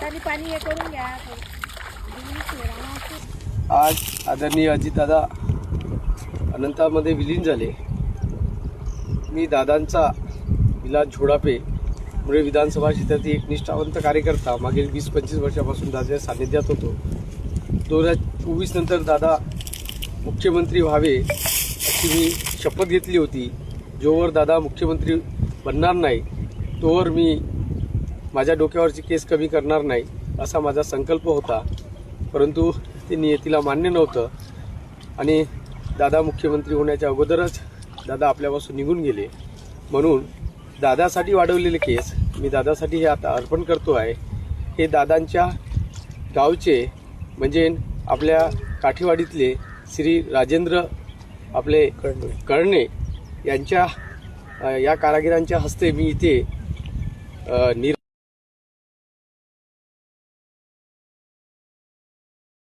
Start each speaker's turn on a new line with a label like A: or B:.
A: हाताने पाणी हे करून घ्या.
B: आज आदरणीय अजितदादा अनंतामध्ये विलीन झाले. मी दादांचा विलास झोडापे मुळे विधानसभा क्षेत्रातील एक निष्ठावंत कार्यकर्ता मागील 20-25 वर्षापासून दादाच्या सानिध्यात होतो. 2024 नंतर दादा मुख्यमंत्री व्हावे अशी मी शपथ घेतली होती. जोवर दादा मुख्यमंत्री बनणार नाही तोवर मी माझ्या डोक्यावरची केस कमी करणार नाही असा माझा संकल्प होता. परंतु ते नियतीला मान्य नव्हतं आणि दादा मुख्यमंत्री होण्याच्या अगोदरच दादा आपल्यापासून निघून गेले. म्हणून दादासाठी वाढवलेले केस मी दादासाठी हे आता अर्पण करतो आहे. हे दादांच्या गावचे म्हणजे आपल्या काठीवाडीतले श्री राजेंद्र आपले कळणे यांच्या या कारागिरांच्या हस्ते मी इथे